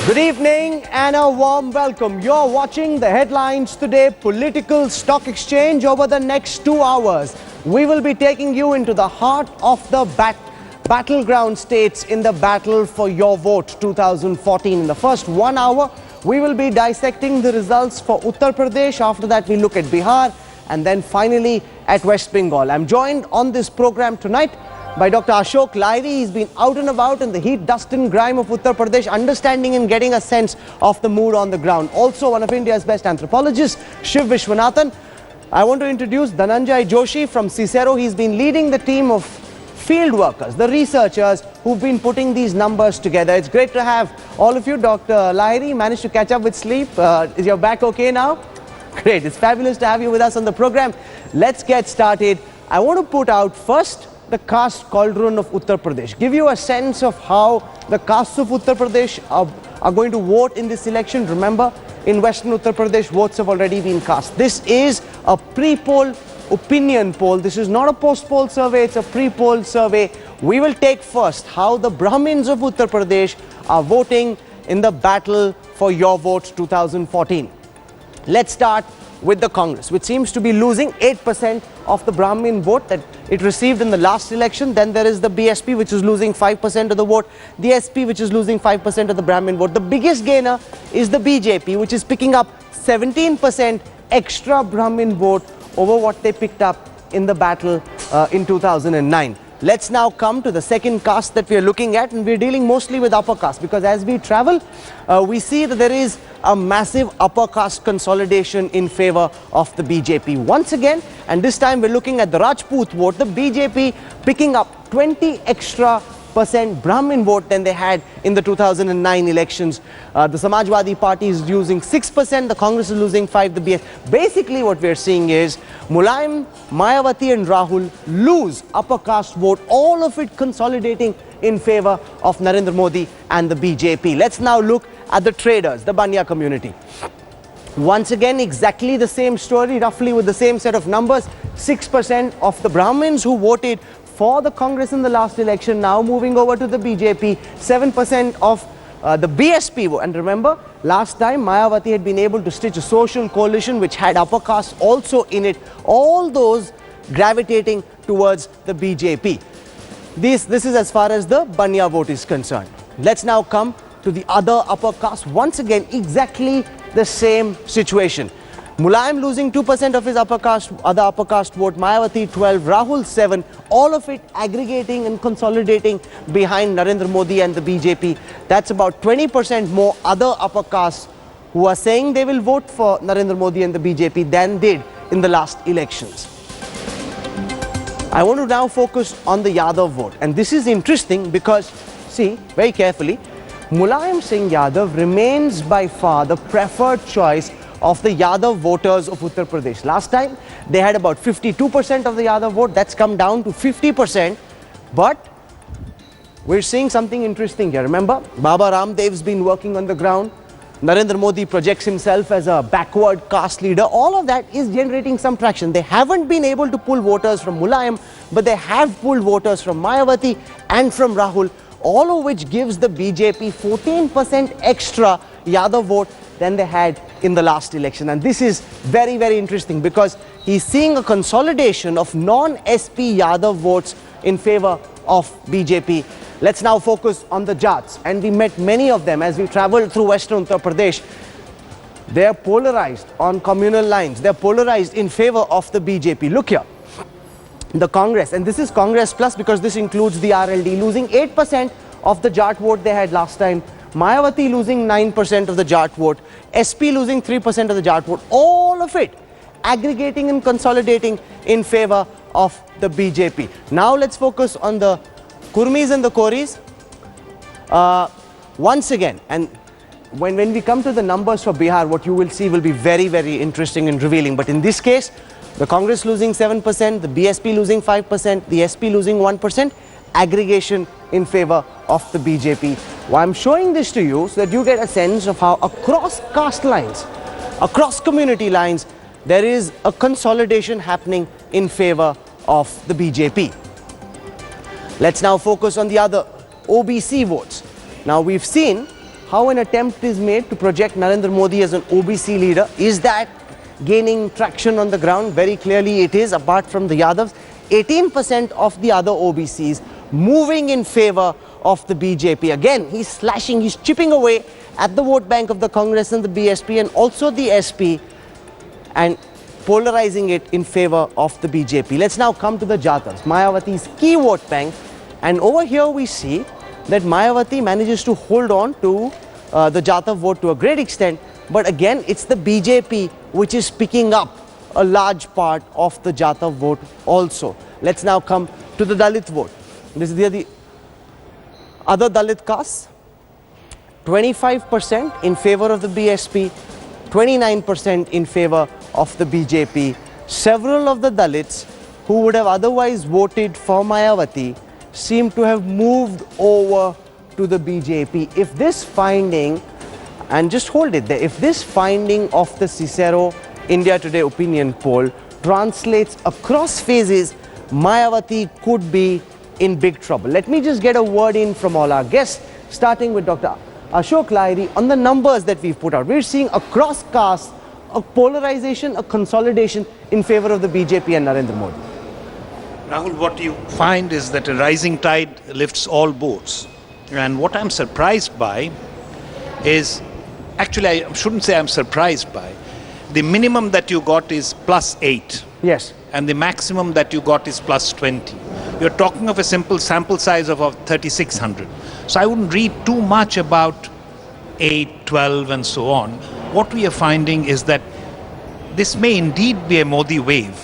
Good evening and a warm welcome. You're watching the Headlines Today Political Stock Exchange. Over the next 2 hours, we will be taking you into the heart of the battleground states in the battle for your vote 2014. In the first 1 hour, we will be dissecting the results for Uttar Pradesh. After that, we look at Bihar and then finally at West Bengal. I'm joined on this program tonight by Dr. Ashok Lahiri. He's been out and about in the heat, dust and grime of Uttar Pradesh, understanding and getting a sense of the mood on the ground. Also, one of India's best anthropologists, Shiv Vishwanathan. I want to introduce Dhananjay Joshi from Cicero. He's been leading the team of field workers, the researchers who've been putting these numbers together. It's great to have all of you. Dr. Lahiri, managed to catch up with sleep. Is your back okay now? Great. It's fabulous to have you with us on the program. Let's get started. I want to put out first the caste cauldron of Uttar Pradesh. Give you a sense of how the castes of Uttar Pradesh are going to vote in this election. Remember, in Western Uttar Pradesh, votes have already been cast. This is a pre-poll opinion poll. This is not a post-poll survey, it's a pre-poll survey. We will take first how the Brahmins of Uttar Pradesh are voting in the battle for your vote 2014. Let's start with the Congress, which seems to be losing 8% of the Brahmin vote that it received in the last election. Then there is the BSP, which is losing 5% of the vote, the SP, which is losing 5% of the Brahmin vote. The biggest gainer is the BJP, which is picking up 17% extra Brahmin vote over what they picked up in the battle in 2009. Let's now come to the second caste that we are looking at, and we're dealing mostly with upper caste because as we travel, we see that there is a massive upper caste consolidation in favor of the BJP. Once again, and this time we're looking at the Rajput vote, the BJP picking up 20 extra % Brahmin vote than they had in the 2009 elections. The Samajwadi Party is losing 6%, the Congress is losing 5%, the BS. Basically what we're seeing is Mulayam, Mayawati and Rahul lose upper caste vote, all of it consolidating in favor of Narendra Modi and the BJP. Let's now look at the traders, the Banya community. Once again, exactly the same story, roughly with the same set of numbers. 6% of the Brahmins who voted for the Congress in the last election now moving over to the BJP, 7% of the BSP vote. And remember, last time Mayawati had been able to stitch a social coalition which had upper caste also in it, all those gravitating towards the BJP. This is as far as the Banya vote is concerned. Let's now come to the other upper caste. Once again, exactly the same situation. Mulayam losing 2% of his other upper caste vote, Mayawati 12, Rahul 7, all of it aggregating and consolidating behind Narendra Modi and the BJP. That's about 20% more other upper castes who are saying they will vote for Narendra Modi and the BJP than did in the last elections. I want to now focus on the Yadav vote, and this is interesting because, see, very carefully, Mulayam Singh Yadav remains by far the preferred choice of the Yadav voters of Uttar Pradesh. Last time, they had about 52% of the Yadav vote. That's come down to 50%. But we're seeing something interesting here. Remember, Baba Ramdev's been working on the ground. Narendra Modi projects himself as a backward caste leader. All of that is generating some traction. They haven't been able to pull voters from Mulayam, but they have pulled voters from Mayawati and from Rahul, all of which gives the BJP 14% extra Yadav vote than they had in the last election. And this is very, very interesting because he's seeing a consolidation of non-SP Yadav votes in favor of BJP. Let's now focus on the Jats. And we met many of them as we traveled through Western Uttar Pradesh. They're polarized on communal lines. They're polarized in favor of the BJP. Look here. The Congress, and this is Congress plus because this includes the RLD, losing 8% of the Jat vote they had last time. Mayawati losing 9% of the Jat vote, SP losing 3% of the Jat vote, all of it aggregating and consolidating in favor of the BJP. Now let's focus on the Kurmis and the Koris. Once again, and when we come to the numbers for Bihar, what you will see will be very, very interesting and revealing. But in this case, the Congress losing 7%, the BSP losing 5%, the SP losing 1%, aggregation in favor of the BJP. Well, I'm showing this to you so that you get a sense of how across caste lines, across community lines, there is a consolidation happening in favor of the BJP. Let's now focus on the other OBC votes. Now we've seen how an attempt is made to project Narendra Modi as an OBC leader. Is that gaining traction on the ground? Very clearly it is, apart from the Yadavs. 18% of the other OBCs moving in favor of the BJP. Again, he's slashing, he's chipping away at the vote bank of the Congress and the BSP and also the SP, and polarizing it in favor of the BJP. Let's now come to the Jatavs, Mayawati's key vote bank. And over here we see that Mayawati manages to hold on to the Jatav vote to a great extent. But again, it's the BJP which is picking up a large part of the Jatav vote also. Let's now come to the Dalit vote. This is the other Dalit castes. 25% in favor of the BSP, 29% in favor of the BJP. Several of the Dalits who would have otherwise voted for Mayawati seem to have moved over to the BJP. If this finding, and just hold it there, if this finding of the Cicero India Today opinion poll translates across phases, Mayawati could be in big trouble. Let me just get a word in from all our guests, starting with Dr. Ashok Lahiri on the numbers that we've put out. We're seeing across castes a polarization, a consolidation in favor of the BJP and Narendra Modi. Rahul, what you find is that a rising tide lifts all boats. And what I'm surprised by is, actually I shouldn't say I'm surprised by, the minimum that you got is +8. Yes. And the maximum that you got is +20. You're talking of a simple sample size of 3,600. So I wouldn't read too much about 8, 12 and so on. What we are finding is that this may indeed be a Modi wave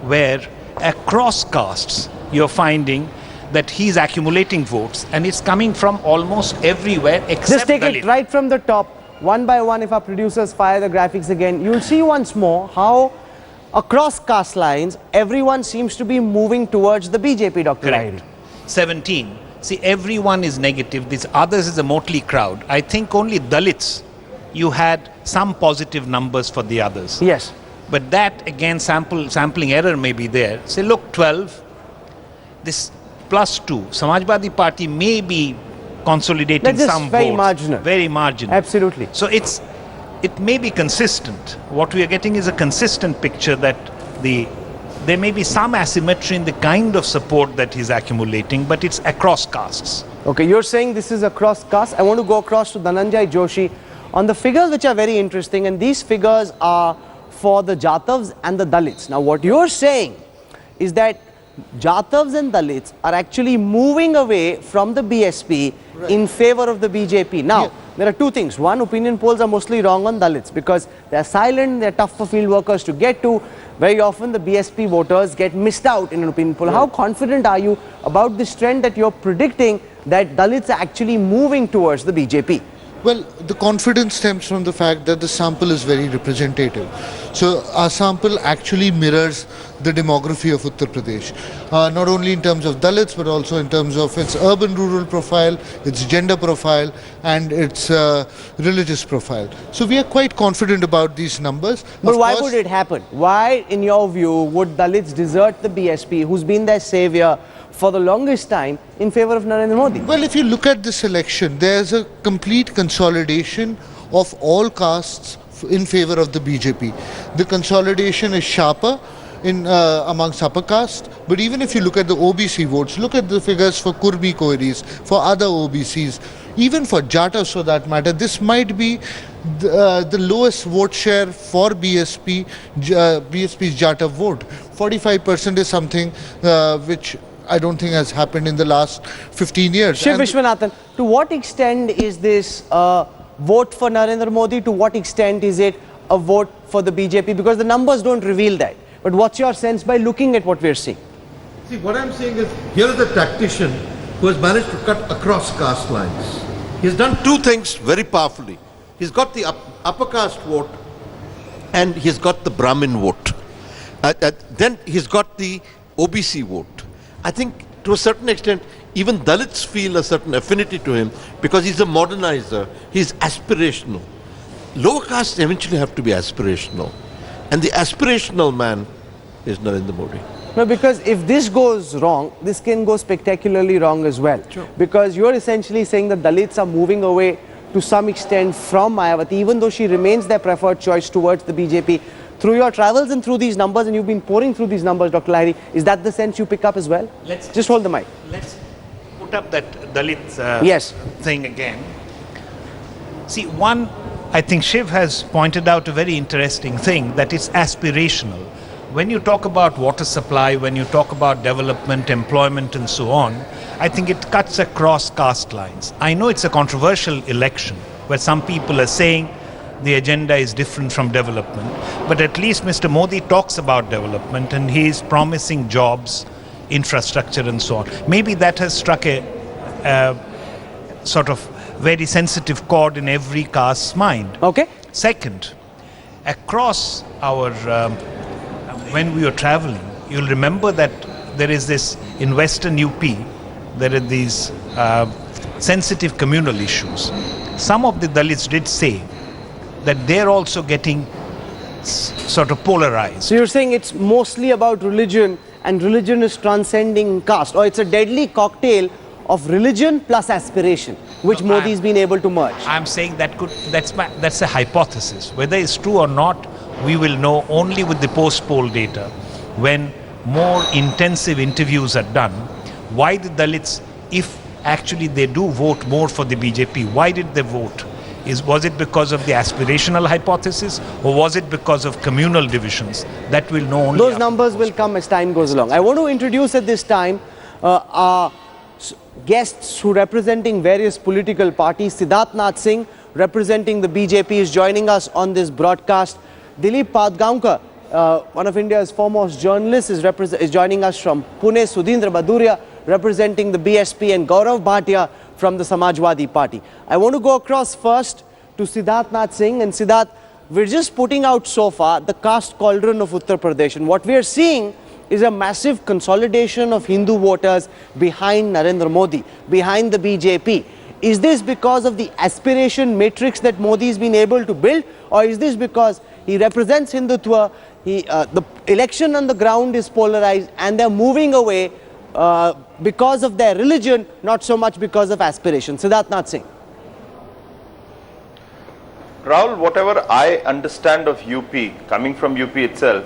where across castes you're finding that he's accumulating votes and it's coming from almost everywhere except Just take Dalit. it right from the top, one by one. If our producers fire the graphics again, you'll see once more how across caste lines everyone seems to be moving towards the BJP, Dr. Lahiri. 17. See, everyone is negative. These others is a motley crowd. I think only Dalits, you had some positive numbers for the others. Yes. But that, again, sampling error may be there. Say, look, 12, this +2. Samajwadi Party may be consolidating some very votes. marginal. Very marginal. Absolutely. So it may be consistent. What we are getting is a consistent picture that there may be some asymmetry in the kind of support that he's accumulating, but it's across castes. Okay, you're saying this is across caste. I want to go across to Dhananjay Joshi on the figures which are very interesting, and these figures are for the Jatavs and the Dalits. Now, what you're saying is that Jatavs and Dalits are actually moving away from the BSP in favor of the BJP. Now, there are two things. One, opinion polls are mostly wrong on Dalits because they're silent, they're tough for field workers to get to. Very often the BSP voters get missed out in an opinion poll. How confident are you about this trend that you're predicting that Dalits are actually moving towards the BJP? Well, the confidence stems from the fact that the sample is very representative. So our sample actually mirrors the demography of Uttar Pradesh, not only in terms of Dalits, but also in terms of its urban-rural profile, its gender profile, and its religious profile. So we are quite confident about these numbers. But why would it happen? Why, in your view, would Dalits desert the BSP, who's been their savior for the longest time, in favor of Narendra Modi? Well, if you look at this election, there's a complete consolidation of all castes in favor of the BJP. The consolidation is sharper in amongst upper caste, but even if you look at the OBC votes, look at the figures for Kurmi Koiris, for other OBCs, even for Jatavs for that matter, this might be the lowest vote share for BSP's Jatav vote. 45% is something which I don't think has happened in the last 15 years. Shiv Vishwanathan, to what extent is this a vote for Narendra Modi? To what extent is it a vote for the BJP? Because the numbers don't reveal that. But what's your sense by looking at what we're seeing? See, what I'm saying is, here is a tactician who has managed to cut across caste lines. He's done two things very powerfully. He's got the upper caste vote and he's got the Brahmin vote. Then he's got the OBC vote. I think to a certain extent, even Dalits feel a certain affinity to him because he's a modernizer, he's aspirational. Lower castes eventually have to be aspirational. And the aspirational man is Narendra Modi. No, because if this goes wrong, this can go spectacularly wrong as well. Sure. Because you're essentially saying that Dalits are moving away to some extent from Mayawati, even though she remains their preferred choice towards the BJP. Through your travels and through these numbers, and you've been pouring through these numbers, Dr. Lahiri, is that the sense you pick up as well? Just hold the mic. Let's put up that Dalit Yes. thing again. See, one, I think Shiv has pointed out a very interesting thing, that it's aspirational. When you talk about water supply, when you talk about development, employment and so on, I think it cuts across caste lines. I know it's a controversial election where some people are saying the agenda is different from development, but at least Mr. Modi talks about development and he is promising jobs, infrastructure and so on. Maybe that has struck a sort of very sensitive chord in every caste's mind. Okay. Second, across our, when we were traveling, you'll remember that there is this, in Western UP, there are these sensitive communal issues. Some of the Dalits did say that they're also getting sort of polarized. So you're saying it's mostly about religion, and religion is transcending caste, or it's a deadly cocktail of religion plus aspiration, which Modi's been able to merge. I'm saying that's a hypothesis. Whether it's true or not, we will know only with the post-poll data, when more intensive interviews are done. Why the Dalits, if actually they do vote more for the BJP, why did they vote? Was it because of the aspirational hypothesis, or was it because of communal divisions? That will know only. Those numbers will come as time goes along. I want to introduce at this time our guests who representing various political parties. Siddharth Nath Singh, representing the BJP, is joining us on this broadcast. Dilip Padgaonkar, one of India's foremost journalists, is joining us from Pune. Sudhindra Baduria, representing the BSP, and Gaurav Bhatia from the Samajwadi Party. I want to go across first to Siddharth Nath Singh. And Siddharth, we're just putting out so far the caste cauldron of Uttar Pradesh. And what we are seeing is a massive consolidation of Hindu voters behind Narendra Modi, behind the BJP. Is this because of the aspiration matrix that Modi has been able to build, or is this because he represents Hindutva, the election on the ground is polarized and they're moving away because of their religion, not so much because of aspiration? Siddharth Nath Singh. Rahul, whatever I understand of UP, coming from UP itself,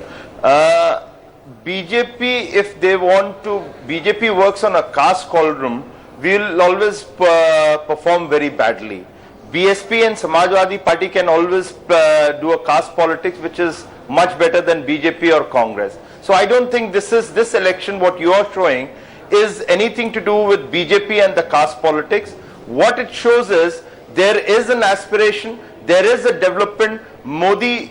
BJP, if they want to, BJP works on a caste cauldron, will always perform very badly. BSP and Samajwadi Party can always do a caste politics which is much better than BJP or Congress. So I don't think this election, what you are showing, is anything to do with BJP and the caste politics. What it shows is there is an aspiration, there is a development. Modi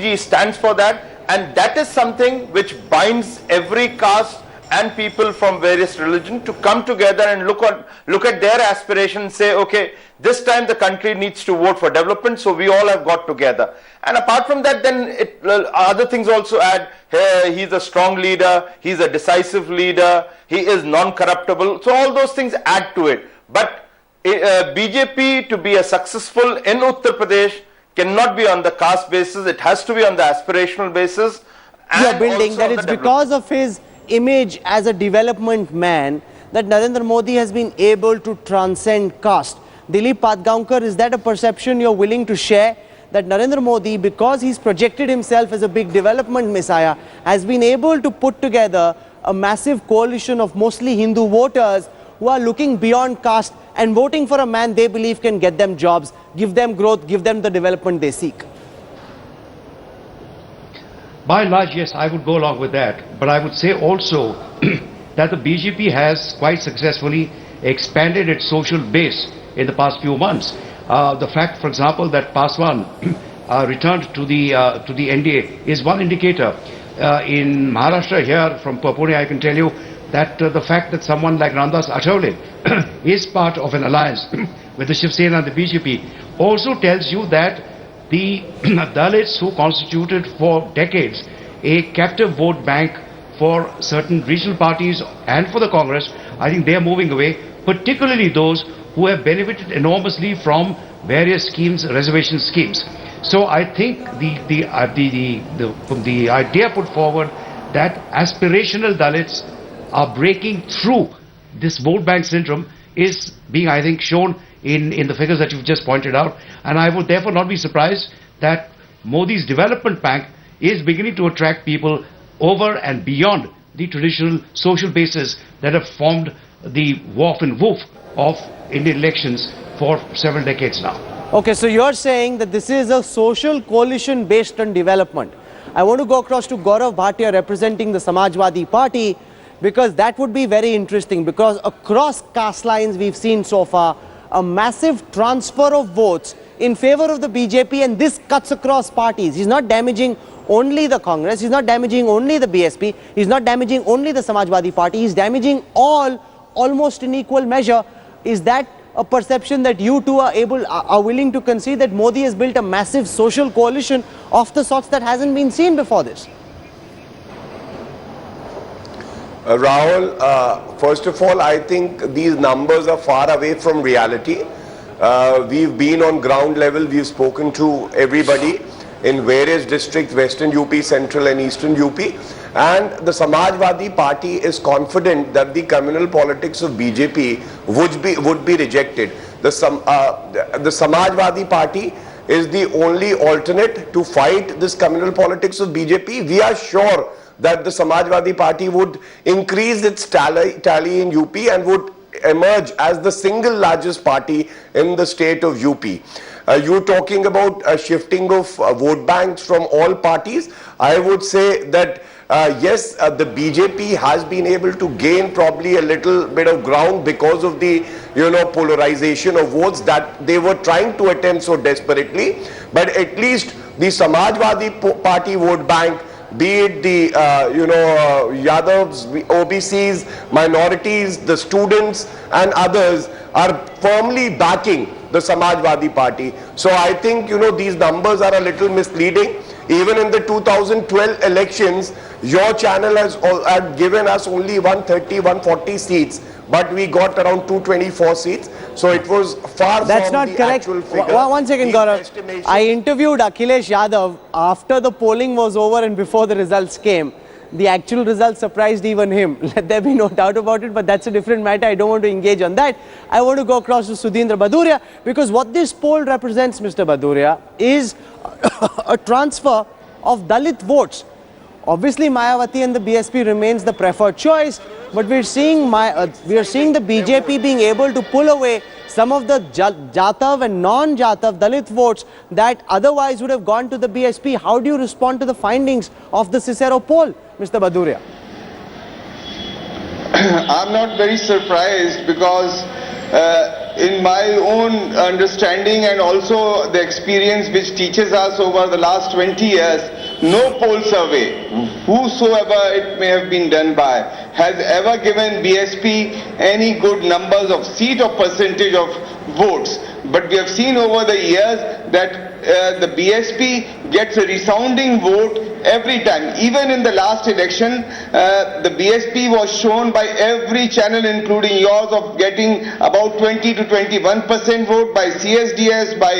ji stands for that, and that is something which binds every caste and people from various religions to come together and look at their aspiration and say, okay, this time the country needs to vote for development, so we all have got together. And apart from that, then other things also add. Hey, he's a strong leader, he's a decisive leader, he is non-corruptible. So all those things add to it. But BJP to be a successful in Uttar Pradesh cannot be on the caste basis, it has to be on the aspirational basis. You are building that it's because of his image as a development man that Narendra Modi has been able to transcend caste. Dilip Padgaonkar, is that a perception you're willing to share, that Narendra Modi, because he's projected himself as a big development messiah, has been able to put together a massive coalition of mostly Hindu voters who are looking beyond caste and voting for a man they believe can get them jobs, give them growth, give them the development they seek? By and large, yes, I would go along with that. But I would say also that the BJP has quite successfully expanded its social base in the past few months. The fact, for example, that Paswan returned to the NDA is one indicator. In Maharashtra here, from Pune, I can tell you that the fact that someone like Ramdas Athawale is part of an alliance with the Shiv Sena and the BJP also tells you that the Dalits, who constituted for decades a captive vote bank for certain regional parties and for the Congress, I think they are moving away, particularly those who have benefited enormously from various schemes, reservation schemes. So I think the idea put forward that aspirational Dalits are breaking through this vote bank syndrome is being, I think, shown in the figures that you've just pointed out. And I would therefore not be surprised that Modi's development bank is beginning to attract people over and beyond the traditional social bases that have formed the woof and woof of Indian elections for several decades now. Okay, so you're saying that this is a social coalition based on development. I want to go across to Gaurav Bhatia representing the Samajwadi Party, because that would be very interesting, because across caste lines we've seen so far a massive transfer of votes in favor of the BJP, and this cuts across parties. He's not damaging only the Congress, he's not damaging only the BSP, he's not damaging only the Samajwadi Party, he's damaging all almost in equal measure. Is that a perception that you two are willing to concede, that Modi has built a massive social coalition of the sorts that hasn't been seen before this? Rahul, first of all, I think these numbers are far away from reality. We've been on ground level, we've spoken to everybody in various districts, Western UP, Central and Eastern UP, and the Samajwadi Party is confident that the communal politics of BJP would be rejected. The Samajwadi Party is the only alternate to fight this communal politics of BJP. We are sure that the Samajwadi Party would increase its tally in UP and would emerge as the single largest party in the state of UP. You're talking about shifting of vote banks from all parties. I would say that yes, the BJP has been able to gain probably a little bit of ground because of the polarization of votes that they were trying to attempt so desperately. But at least the Samajwadi Party vote bank, be it the Yadavs, OBCs, minorities, the students and others, are firmly backing the Samajwadi Party. So I think these numbers are a little misleading. Even in the 2012 elections, your channel has had given us only 130, 140 seats, but we got around 224 seats. So it was far from the actual figure. One second, Gaurav. I interviewed Akhilesh Yadav after the polling was over and before the results came. The actual results surprised even him. Let there be no doubt about it, but that's a different matter. I don't want to engage on that. I want to go across to Sudhindra Baduria, because what this poll represents, Mr. Baduria, is a transfer of Dalit votes. Obviously, Mayawati and the BSP remains the preferred choice, but we're seeing the BJP being able to pull away some of the Jatav and non-Jatav Dalit votes that otherwise would have gone to the BSP. How do you respond to the findings of the Cicero poll, Mr. Baduria? I'm not very surprised, because in my own understanding and also the experience which teaches us over the last 20 years, no poll survey, whosoever it may have been done by, has ever given BSP any good numbers of seat or percentage of votes. But we have seen over the years that the BSP gets a resounding vote every time. Even in the last election, the BSP was shown by every channel, including yours, of getting about 20 to 21% vote, by CSDS, by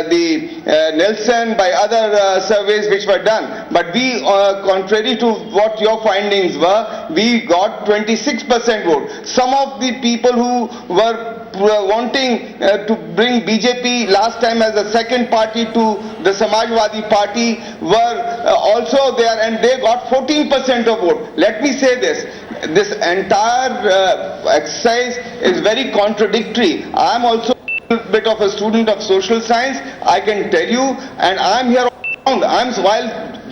the Nelson, by other surveys which were done. But we, contrary to what your findings were, we got 26% vote. Some of the people who were wanting to bring BJP last time as a second party to the Samajwadi Party were also there, and they got 14% of vote. Let me say this entire exercise is very contradictory. I am also a bit of a student of social science, I can tell you, and I am here around. While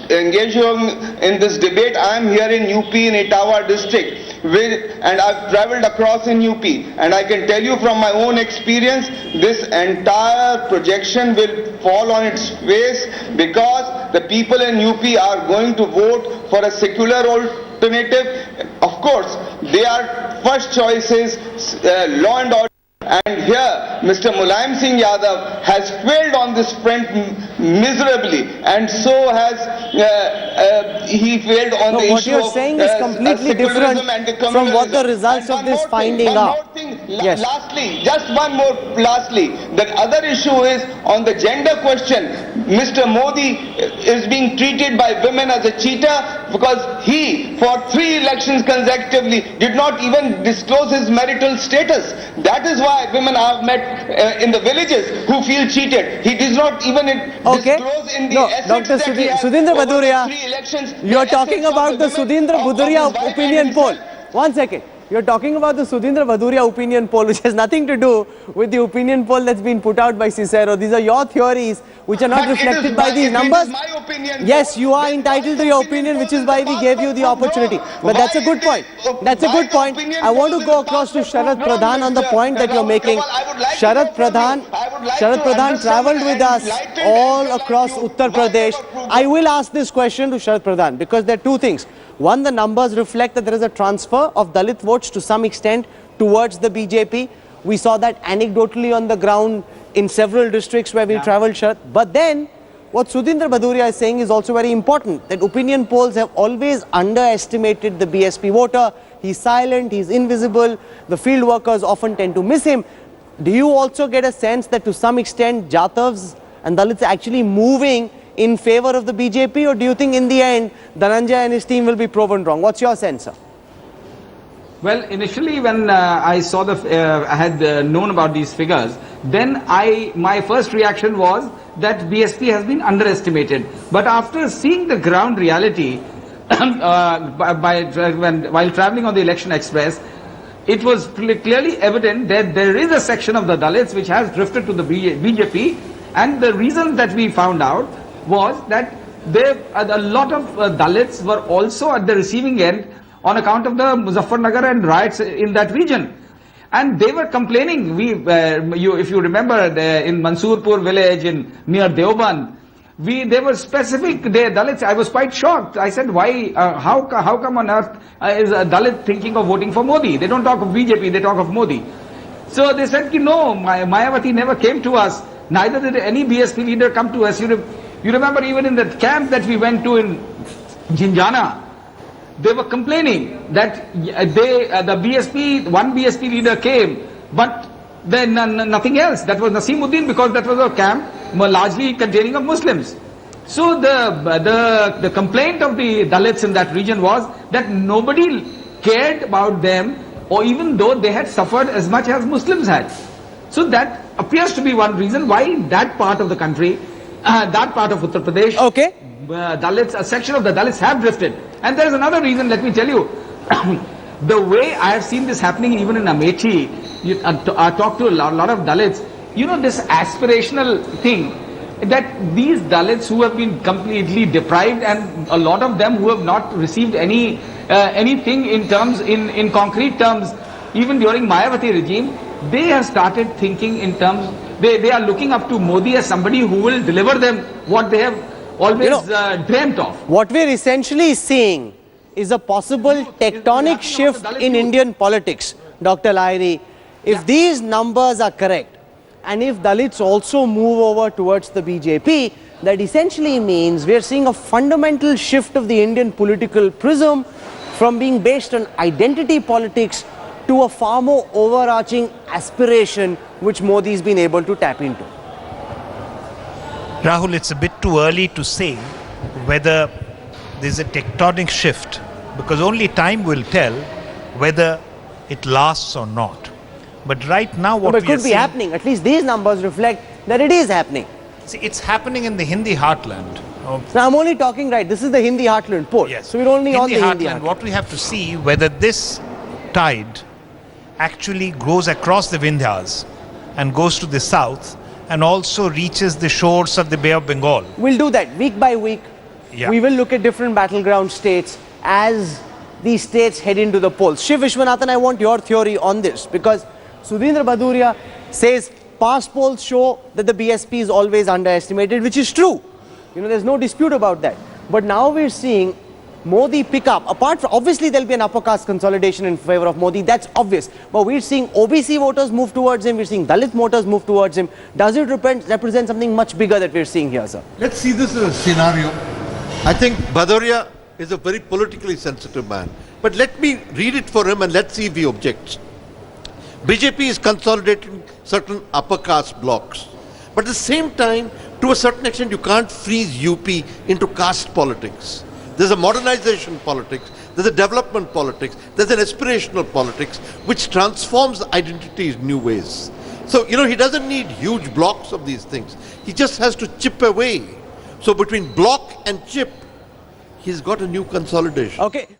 engaging in this debate, I am here in UP in Etawah district, and I've travelled across in UP, and I can tell you from my own experience, this entire projection will fall on its face, because the people in UP are going to vote for a secular alternative. Of course, their first choice is law and order. And here, Mr. Mulayam Singh Yadav has failed on this front miserably, and so has he failed on the issue of what you're saying is completely different from what the results of this finding are. One more thing, lastly, just one more lastly, the other issue is on the gender question. Mr. Modi is being treated by women as a cheater. because he, for 3 elections consecutively, did not even disclose his marital status. That is why women I have met in the villages who feel cheated. He does not even disclose in the assets Dr. that he has Sudhindra over the Bhaduria, 3 elections. you are the talking assets of about the women Sudhindra of Bhaduria his wife opinion and poll. himself. 1 second. You're talking about the Sudhindra Bhaduria opinion poll, which has nothing to do with the opinion poll that's been put out by Cicero. These are your theories, which are not reflected by these numbers. It is my opinion. Yes, you are entitled to your opinion, which is why we gave you the opportunity. But that's a good point. That's a good point. I want to go across to Sharad Pradhan on the point that you're making. Sharad Pradhan traveled with us all across Uttar Pradesh. I will ask this question to Sharad Pradhan because there are two things. One, the numbers reflect that there is a transfer of Dalit votes to some extent towards the BJP. We saw that anecdotally on the ground in several districts where we travelled, Sharad. But then, what Sudhindra Bhaduria is saying is also very important, that opinion polls have always underestimated the BSP voter. He's silent, he's invisible, the field workers often tend to miss him. Do you also get a sense that to some extent Jatavs and Dalits are actually moving in favor of the BJP, or do you think in the end Dhananjay and his team will be proven wrong? What's your sense, sir? Well, initially when I saw I had known about these figures, then my first reaction was that BSP has been underestimated. But after seeing the ground reality, while traveling on the Election Express, it was clearly evident that there is a section of the Dalits which has drifted to the BJP, and the reason that we found out was that a lot of Dalits were also at the receiving end on account of the Muzaffarnagar and riots in that region. And they were complaining. If you remember, in Mansurpur village near Deoband, they were specific, Dalits. I was quite shocked. I said, why, how come on earth is a Dalit thinking of voting for Modi? They don't talk of BJP, they talk of Modi. So they said, no, Mayawati never came to us. Neither did any BSP leader come to us. You remember even in that camp that we went to in Jinjana, they were complaining that one BSP leader came, but then nothing else. That was Nasimuddin, because that was a camp largely containing of Muslims. So the complaint of the Dalits in that region was that nobody cared about them, or even though they had suffered as much as Muslims had. So that appears to be one reason why that part of the country, that part of Uttar Pradesh, Dalits, a section of the Dalits have drifted. And there is another reason, let me tell you. The way I have seen this happening even in Amethi, I talked to a lot of Dalits, this aspirational thing, that these Dalits who have been completely deprived, and a lot of them who have not received anything in concrete terms, even during Mayawati regime, they have started thinking in terms, they are looking up to Modi as somebody who will deliver them what they have always dreamt of. What we're essentially seeing is a possible tectonic shift in Indian politics, Dr. Lahiri. If these numbers are correct, and if Dalits also move over towards the BJP, that essentially means we're seeing a fundamental shift of the Indian political prism from being based on identity politics to a far more overarching aspiration which Modi's been able to tap into. Rahul, it's a bit too early to say whether there's a tectonic shift, because only time will tell whether it lasts or not. But right now what it could be happening. At least these numbers reflect that it is happening. See, it's happening in the Hindi Heartland. Now I'm only talking, this is the Hindi Heartland poll. Yes. So we're only on the Hindi Heartland. What we have to see whether this tide actually goes across the Vindhyas and goes to the south and also reaches the shores of the Bay of Bengal. We'll do that week by week. Yeah. We will look at different battleground states as these states head into the polls. Shiv Vishwanathan, I want your theory on this, because Sudhindra Bhaduria says past polls show that the BSP is always underestimated, which is true. There's no dispute about that. But now we're seeing Modi pick up. Apart from, obviously there'll be an upper caste consolidation in favor of Modi, that's obvious. But we're seeing OBC voters move towards him, we're seeing Dalit voters move towards him. Does it represent something much bigger that we're seeing here, sir? Let's see this as a scenario. I think Bhaduria is a very politically sensitive man. But let me read it for him and let's see if he objects. BJP is consolidating certain upper caste blocks. But at the same time, to a certain extent, you can't freeze UP into caste politics. There's a modernization politics, there's a development politics, there's an aspirational politics which transforms identities in new ways. So, you know, he doesn't need huge blocks of these things. He just has to chip away. So between block and chip, he's got a new consolidation. Okay.